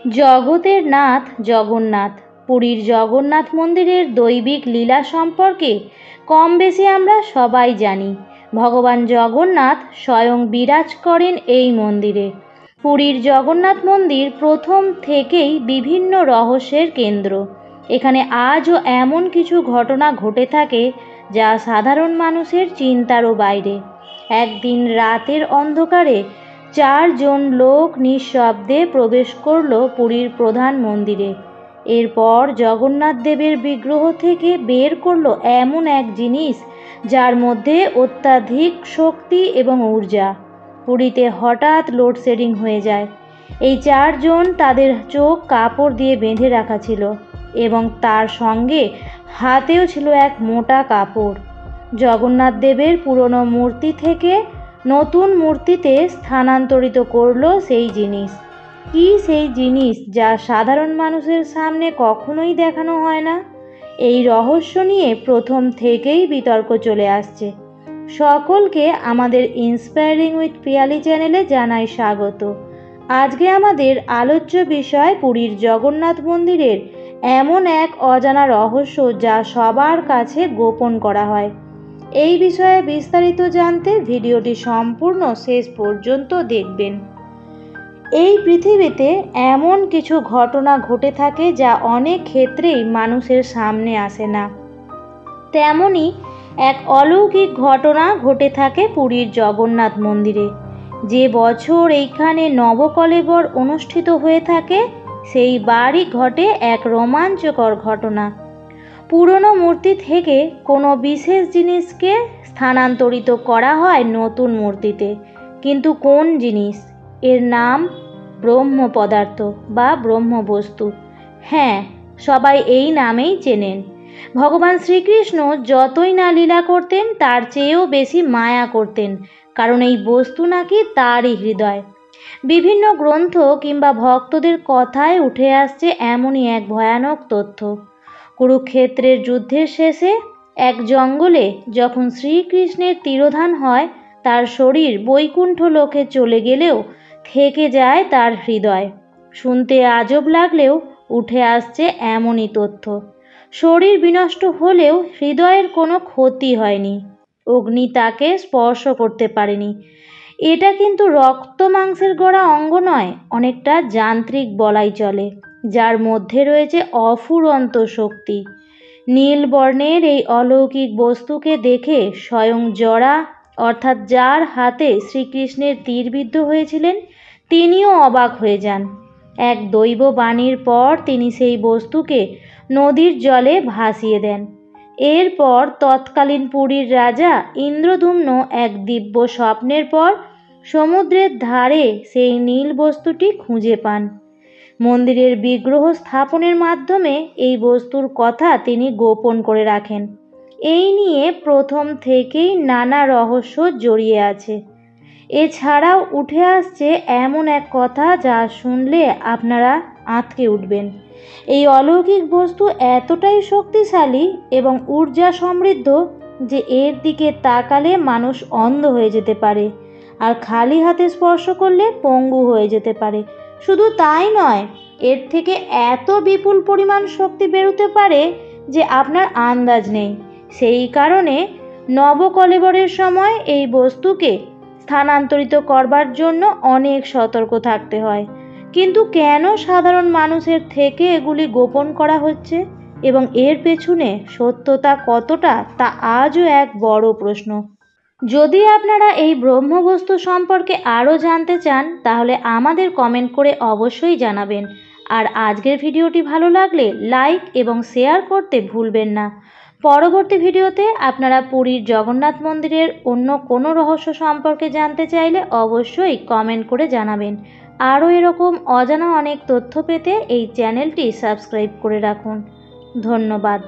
জগতের নাথ জগন্নাথ। পুরীর জগন্নাথ মন্দিরের দৈবিক লীলা সম্পর্কে কম বেশি আমরা সবাই জানি। ভগবান জগন্নাথ স্বয়ং বিরাজ করেন এই মন্দিরে। পুরীর জগন্নাথ মন্দির প্রথম থেকেই বিভিন্ন রহস্যের কেন্দ্র। এখানে আজও এমন কিছু ঘটনা ঘটে থাকে যা সাধারণ মানুষের চিন্তারও বাইরে। একদিন রাতের অন্ধকারে 4 জন লোক নিঃশব্দে প্রবেশ করল পুরীর প্রধান মন্দিরে। এরপর জগন্নাথ দেবের বিগ্রহ থেকে বের করলো এমন এক জিনিস যার মধ্যে অত্যাধিক শক্তি এবং ঊর্জা। পুরীতে হঠাৎ লোডশেডিং হয়ে যায়। এই 4 জন তাদের চোখ কাপড় দিয়ে বেঁধে রাখা ছিল এবং তার সঙ্গে হাতেও ছিল এক মোটা কাপড়। জগন্নাথ দেবের পুরনো মূর্তি থেকে নতুন মূর্তিতে স্থানান্তরিত করলো সেই জিনিস। কি সেই জিনিস যা সাধারণ মানুষের সামনে কখনোই দেখানো হয় না? এই রহস্য নিয়ে প্রথম থেকেই বিতর্ক চলে আসছে। সকলকে আমাদের ইন্সপায়ারিং উইথ পিয়ালি চ্যানেলে জানাই স্বাগত। আজকে আমাদের আলোচ্য বিষয় পুরীর জগন্নাথ মন্দিরের এমন এক অজানা রহস্য যা সবার কাছে গোপন করা হয়। এই বিষয়ে বিস্তারিত জানতে ভিডিওটি সম্পূর্ণ শেষ পর্যন্ত দেখবেন। এই পৃথিবীতে এমন কিছু ঘটনা ঘটে থাকে যা অনেক ক্ষেত্রেই মানুষের সামনে আসে না। তেমনই এক অলৌকিক ঘটনা ঘটে থাকে পুরীর জগন্নাথ মন্দিরে। যে বছর এইখানে নবকলেবর অনুষ্ঠিত হয়ে থাকে সেই বারই ঘটে এক রোমাঞ্চকর ঘটনা। পুরনো মূর্তি থেকে কোনো বিশেষ জিনিসকে স্থানান্তরিত করা হয় নতুন মূর্তিতে। কিন্তু কোন জিনিস? এর নাম ব্রহ্ম পদার্থ বা ব্রহ্মবস্তু। হ্যাঁ, সবাই এই নামেই চেনেন। ভগবান শ্রীকৃষ্ণ যতই না লীলা করতেন তার চেয়েও বেশি মায়া করতেন, কারণ এই বস্তু নাকি তারই হৃদয়। বিভিন্ন গ্রন্থ কিংবা ভক্তদের কথায় উঠে আসছে এমনই এক ভয়ানক তথ্য। কুরুক্ষেত্রের যুদ্ধের শেষে এক জঙ্গলে যখন শ্রীকৃষ্ণের তিরোধান হয়, তার শরীর বৈকুণ্ঠ লোকে চলে গেলেও থেকে যায় তার হৃদয়। শুনতে আজব লাগলেও উঠে আসছে এমনই তথ্য। শরীর বিনষ্ট হলেও হৃদয়ের কোনো ক্ষতি হয়নি। অগ্নি তাকে স্পর্শ করতে পারেনি। এটা কিন্তু রক্ত মাংসের গড়া অঙ্গ নয়, অনেকটা যান্ত্রিক বলাই চলে, যার মধ্যে রয়েছে অফুরন্ত শক্তি। নীল বর্ণের এই অলৌকিক বস্তুকে দেখে স্বয়ং জরা, অর্থাৎ যার হাতে শ্রীকৃষ্ণের তীরবিদ্ধ হয়েছিলেন, তিনিও অবাক হয়ে যান। এক দৈব বাণীর পর তিনি সেই বস্তুকে নদীর জলে ভাসিয়ে দেন। এরপর তৎকালীন পুরীর রাজা ইন্দ্রদ্যুম্ন এক দিব্য স্বপ্নের পর সমুদ্রের ধারে সেই নীল বস্তুটি খুঁজে পান। মন্দিরের বিগ্রহ স্থাপনের মাধ্যমে এই বস্তুর কথা তিনি গোপন করে রাখেন। এই নিয়ে প্রথম থেকেই নানা রহস্য জড়িয়ে আছে। এছাড়াও উঠে আসছে এমন এক কথা যা শুনলে আপনারা আঁতকে উঠবেন। এই অলৌকিক বস্তু এতটাই শক্তিশালী এবং ঊর্জা সমৃদ্ধ যে এর দিকে তাকালে মানুষ অন্ধ হয়ে যেতে পারে, আর খালি হাতে স্পর্শ করলে পঙ্গু হয়ে যেতে পারে। শুধু তাই নয়, এর থেকে এত বিপুল পরিমাণ শক্তি বেরোতে পারে যে আপনার আন্দাজ নেই। সেই কারণে নবকলেবরের সময় এই বস্তুকে স্থানান্তরিত করবার জন্য অনেক সতর্ক থাকতে হয়। কিন্তু কেন সাধারণ মানুষের থেকে এগুলি গোপন করা হচ্ছে এবং এর পেছনে সত্যতা কতটা, তা আজও এক বড় প্রশ্ন। যদি আপনারা এই ব্রহ্মবস্তু সম্পর্কে আরও জানতে চান তাহলে আমাদের কমেন্ট করে অবশ্যই জানাবেন। আর আজকের ভিডিওটি ভালো লাগলে লাইক এবং শেয়ার করতে ভুলবেন না। পরবর্তী ভিডিওতে আপনারা পুরীর জগন্নাথ মন্দিরের অন্য কোনো রহস্য সম্পর্কে জানতে চাইলে অবশ্যই কমেন্ট করে জানাবেন। আরও এরকম অজানা অনেক তথ্য পেতে এই চ্যানেলটি সাবস্ক্রাইব করে রাখুন। ধন্যবাদ।